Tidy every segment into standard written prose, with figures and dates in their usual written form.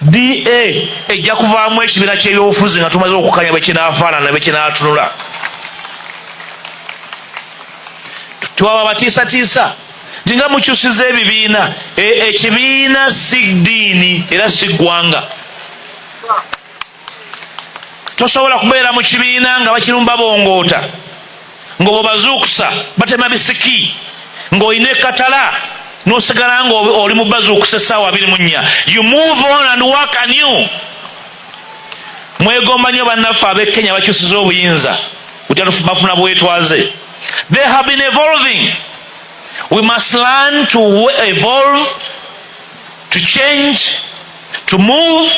DA ejja kuvaamu ekibiina ky'ebyobufuzi nga tumaze okukanya bwe kinaafaanana bwe kinaatunula. Twaba batiisatiisa nti nga mukyusiza ebibiina. Ekibiina si ddiini era si ggwanga. Tosobola kubeera mu kibiina nga bakirumba bongoota, ng'obazuukusa batema bisiki, ng'olina ekatala n'osigala nga oli mu bazuukusa essaawa 24. You move on and work anew. Mwegomba nnyo bannaffe ab'e Kenya bakyusiza obuyinza butya bafuna bwetwaze. They have been evolving. We must learn to evolve, to change, to move,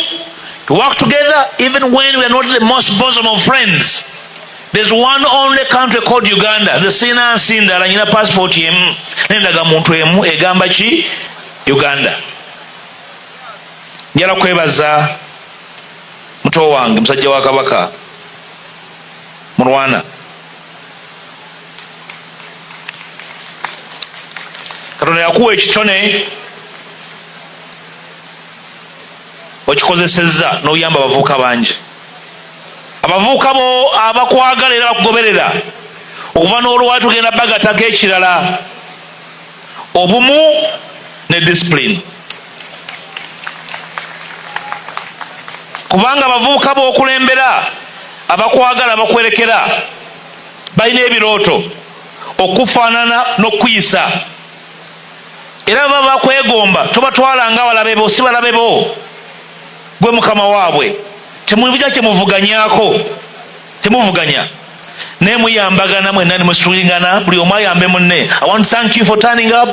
to work together even when we are not the most bosom of friends. There's one only country called Uganda. The sina sindala nyina passport yemu nendaga muntu emu egamba ki Uganda. Njala kwebaza muto wange musajja wa Kabaka Mulwana. Katonda yakuwa ekitone okikozesezza n'oyamba abavubuka bangi. Abavubuka bo abakwagala era bakugoberera okuva n'olwali tugenda bagatako ekirala, obumu ne discipline. Kubanga abavubuka b'okulembera abakwagala abakwerekera balina ebirooto okufaanana n'okuyisa, era baba bakwegomba tobatwala nga balabe bo si balabe bo, gwe mukama waabwe. Temuvuganya kyemuvuganyaako, temuvuganya naye muyambagana mwenna ne musitulingana buli omu ayambe munne. I want to thank you for turning up.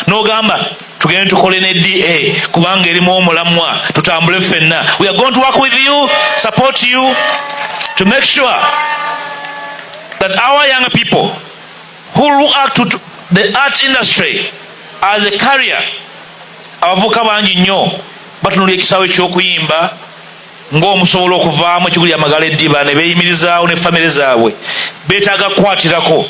N'ogamba tugende tukole ne DA kubanga erimu omulamwa tutambule ffenna. We are going to work with you, support you to make sure that our young people who look up to the art industry as a career. Abavuka bangi nnyo batunula ekisaawe eky'okuyimba ng'omusobola okuvaamu ekiguli amagala eddiba ne beeyimirizaawo ne famire zaabwe. Beetaaga kukwatirako,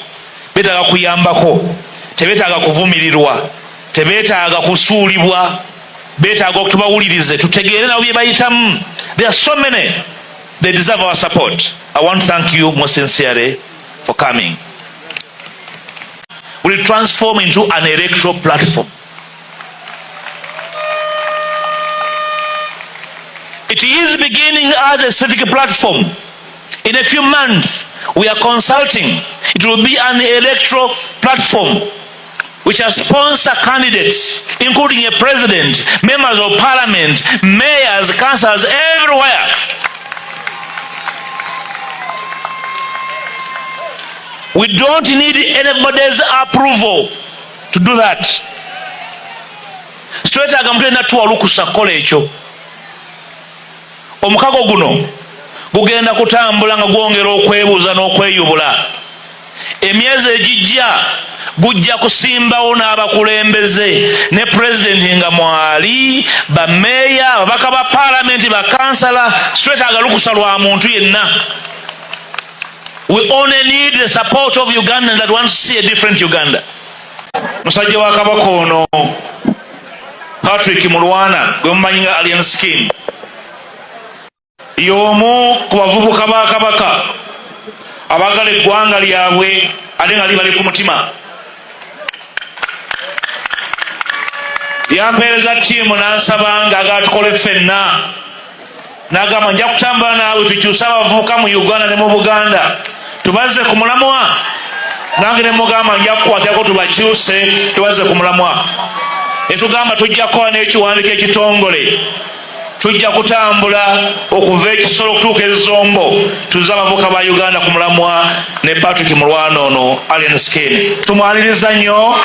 beetaaga kuyambako, tebeetaaga kuvumirirwa, tebeetaaga kusuulibwa, beetaaga okutubawulirize tutegeere nabo bye bayitamu. There are so many, they deserve our support. I want to thank you most sincerely for coming. We will transform into an electoral platform. It is beginning as a civic platform. In a few months, we are consulting. It will be an electoral platform which will sponsor candidates, including a president, members of parliament, mayors, councillors, everywhere. We don't need anybody's approval to do that. Straight agamtenda tuwalukusa kola ekyo. Omukago guno gugenda kutambula nga gwongera okwebuuza n'okweyubula. Emyezi egijja gujja kusimbawo n'abakulembeze ne pulezidenti nga mwali, bameeya, ababaka ba paalamenti, bakansala. Straight agalukusa lwa muntu yenna. We only need the support of Ugandans that want to see a different Uganda. Musajja wa Kabaka ono Patrick Mulwana gwe mumanyi nga Alien Scheme y'omu ku bavubuka ba Kabaka abagala eggwanga lyabwe ate nga libali ku mutima. Yampeereza ttiimu n'ansaba ng'agala tukole ffenna, n'agamba nja kutambula naawe tukyuse abavubuka mu Uganda ne mu Buganda tubaze ku mulamwa. Nange ne mugamba nja kukwatako tubakyuse tubaze ku mulamwa. Ne tugamba tujja kukola n'ekiwandiiko ekitongole, tujja kutambula okuva ekisolo okutuuka ezombo tuzze abavubuka ba Uganda ku mulamwa ne Patrick Mulwana ono Alien Scheme. Tumwaniriza nnyo.